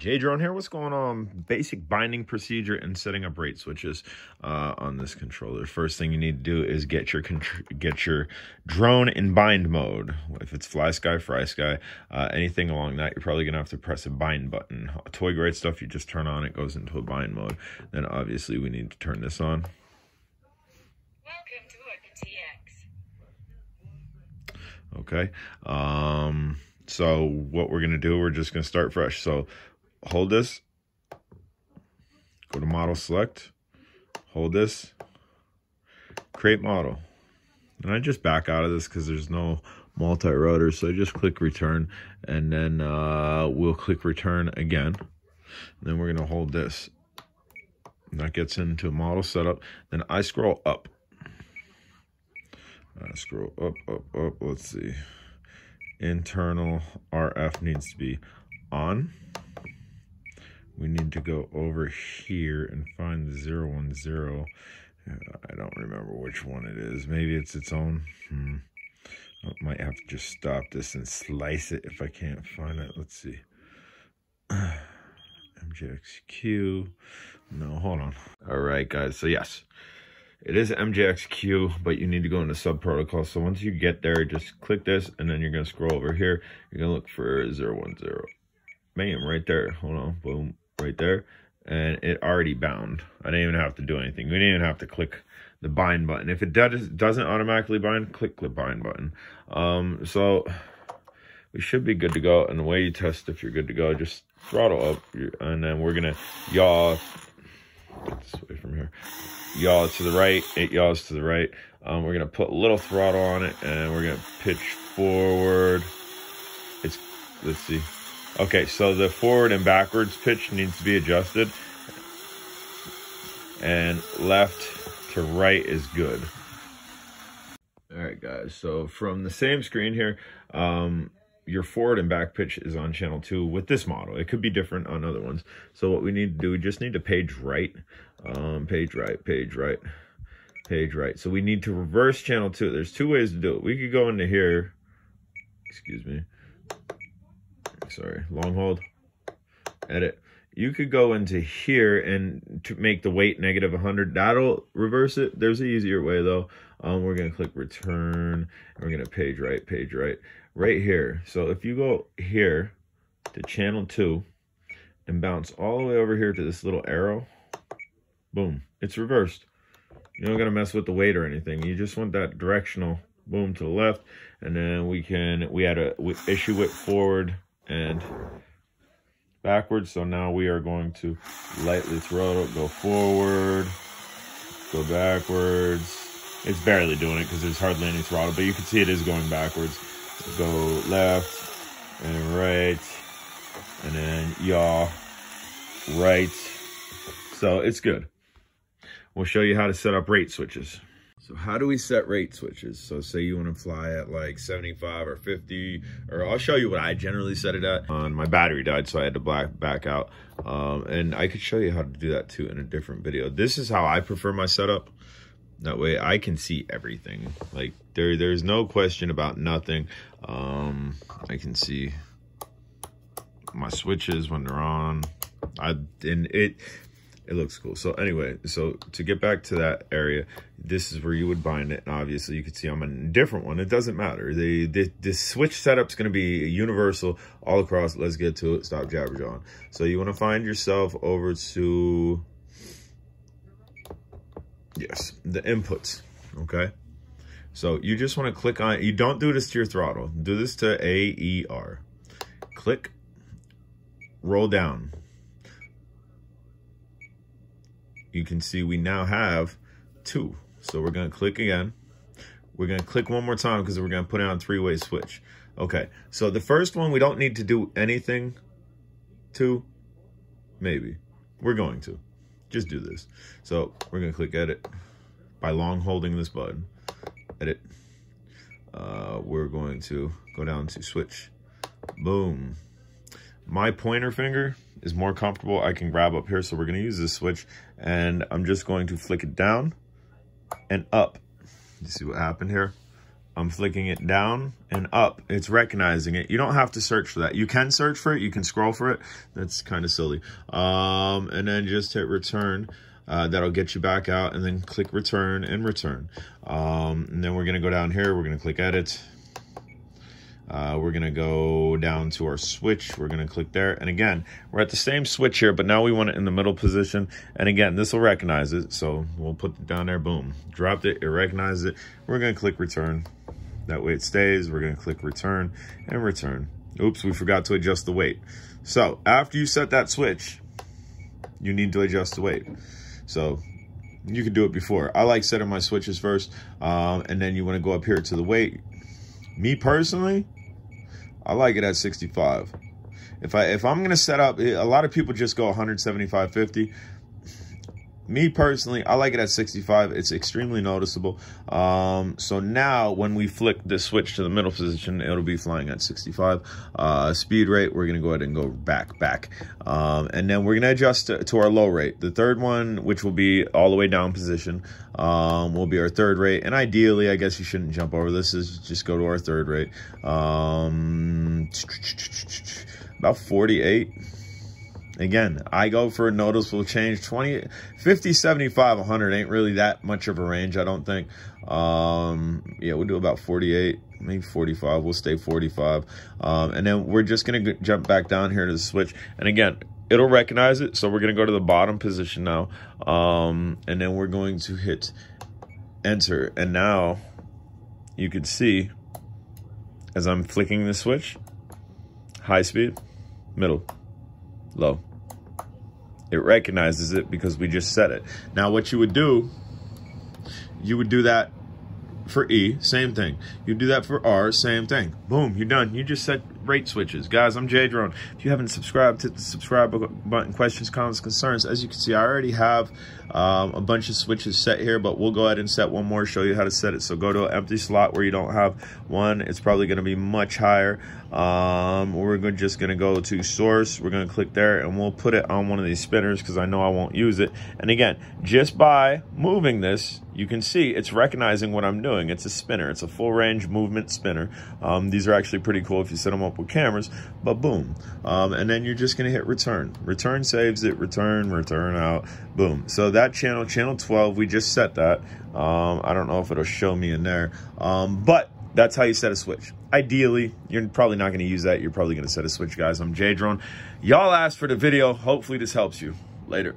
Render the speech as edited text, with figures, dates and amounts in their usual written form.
J-Drone here. What's going on? Basic binding procedure and setting up rate switches on this controller. First thing you need to do is get your drone in bind mode. If it's fly sky, fry sky, anything along that, you're probably gonna have to press a bind button. Toy grade stuff, you just turn on, it goes into a bind mode. Then obviously we need to turn this on. Welcome to TX. Okay. So what we're gonna do, we're just gonna start fresh. So hold this, go to model select, hold this, create model. And I just back out of this because there's no multi-rotor, so I just click return, and then we'll click return again. And then we're gonna hold this. And that gets into model setup. Then I scroll up. Scroll up, let's see. Internal RF needs to be on. We need to go over here and find the 010. I don't remember which one it is. Maybe it's its own. I might have to just stop this and slice it if I can't find it. Let's see. MJXQ. No, hold on. All right, guys. So yes, it is MJXQ, but you need to go into sub protocol. So once you get there, just click this, and then you're gonna scroll over here. You're gonna look for 010. Bam, right there. Hold on, boom, right there. And it already bound. I didn't even have to do anything. We didn't even have to click the bind button. If it doesn't automatically bind, click the bind button. So we should be good to go. And the way you test if you're good to go, just throttle up, and then we're gonna yaw. Get this away from here. Yaw to the right, it yaws to the right. We're gonna put a little throttle on it, and we're gonna pitch forward. Let's see. Okay, so the forward and backwards pitch needs to be adjusted, and left to right is good. All right, guys, so from the same screen here, your forward and back pitch is on channel 2 with this model. It could be different on other ones. So what we need to do, we just need to page right. Page right, page right, page right. So we need to reverse channel 2. There's two ways to do it. We could go into here. Excuse me. Sorry, long hold, edit. You could go into here and to make the weight negative 100. That'll reverse it. There's an easier way though. We're gonna click return, and we're gonna page right here. So if you go here to channel 2 and bounce all the way over here to this little arrow, boom, it's reversed. You're not gonna mess with the weight or anything. You just want that directional boom to the left, and then we had to issue it forward and backwards. So now we are going to lightly throttle, go forward, go backwards. It's barely doing it because there's hardly any throttle, but you can see it is going backwards. Go left and right, and then yaw right. So it's good. We'll show you how to set up rate switches. So how do we set rate switches? So say you want to fly at like 75 or 50, or I'll show you what I generally set it at. My battery died, so I had to back out. And I could show you how to do that too in a different video. This is how I prefer my setup. That way I can see everything. Like there's no question about nothing. I can see my switches when they're on. It looks cool. So anyway, so to get back to that area, this is where you would bind it. And obviously you can see I'm on a different one. It doesn't matter. The switch setup's going to be universal all across. Let's get to it. Stop jabberjawing. So you want to find yourself over to, yes, the inputs. Okay. So you just want to click on, you don't do this to your throttle. Do this to AER. Click, roll down. You can see we now have 2. So we're going to click again. We're going to click one more time because we're going to put it on 3-way switch. Okay, so the first one we don't need to do anything to. Maybe. We're going to. Just do this. So we're going to click edit by long holding this button. Edit. We're going to go down to switch. Boom. My pointer finger is more comfortable. I can grab up here, so we're going to use this switch, and I'm just going to flick it down and up. You see what happened here? I'm flicking it down and up. It's recognizing it. You don't have to search for that. You can search for it. You can scroll for it. That's kind of silly. And then just hit return. That'll get you back out, and then click return and return. And then we're going to go down here. We're going to click edit. We're going to go down to our switch. We're going to click there. And again, we're at the same switch here, but now we want it in the middle position. And again, this will recognize it. So we'll put it down there. Boom. Dropped it. It recognizes it. We're going to click return. That way it stays. We're going to click return and return. Oops, we forgot to adjust the weight. So after you set that switch, you need to adjust the weight. So you can do it before. I like setting my switches first. And then you want to go up here to the weight. Me personally, I like it at 65. If I'm going to set up, a lot of people just go 175/50. Me personally, I like it at 65. It's extremely noticeable. So now when we flick this switch to the middle position, it'll be flying at 65. Speed rate, we're going to go ahead and go back. And then we're going to adjust to our low rate. The third one, which will be all the way down position, will be our third rate. And ideally, I guess you shouldn't jump over this. Is just go to our third rate. About 48. Again, I go for a noticeable change. 20, 50, 75, 100 ain't really that much of a range, I don't think. Yeah, we'll do about 48, maybe 45. We'll stay 45. And then we're just going to jump back down here to the switch. And again, it'll recognize it. So we're going to go to the bottom position now. And then we're going to hit enter. And now you can see as I'm flicking the switch, high speed, middle, low. It recognizes it because we just set it. Now what you would do that for E, same thing. You do that for R, same thing. Boom, you're done. You just set rate switches. Guys, I'm J Drone. If you haven't subscribed, hit the subscribe button. Questions, comments, concerns. As you can see, I already have a bunch of switches set here, but we'll go ahead and set one more, show you how to set it. So go to an empty slot where you don't have one. It's probably going to be much higher. We're just going to go to source. We're going to click there, and we'll put it on one of these spinners because I know I won't use it. And again, just by moving this, you can see it's recognizing what I'm doing. It's a spinner. It's a full range movement spinner. These are actually pretty cool if you set them up with cameras, but boom. And then you're just going to hit return. Return saves it, return out, boom. So that channel 12, we just set that. I don't know if it'll show me in there, but that's how you set a switch. Ideally, you're probably not going to use that. You're probably going to set a switch, guys. I'm J Drone. Y'all asked for the video. Hopefully this helps you. Later.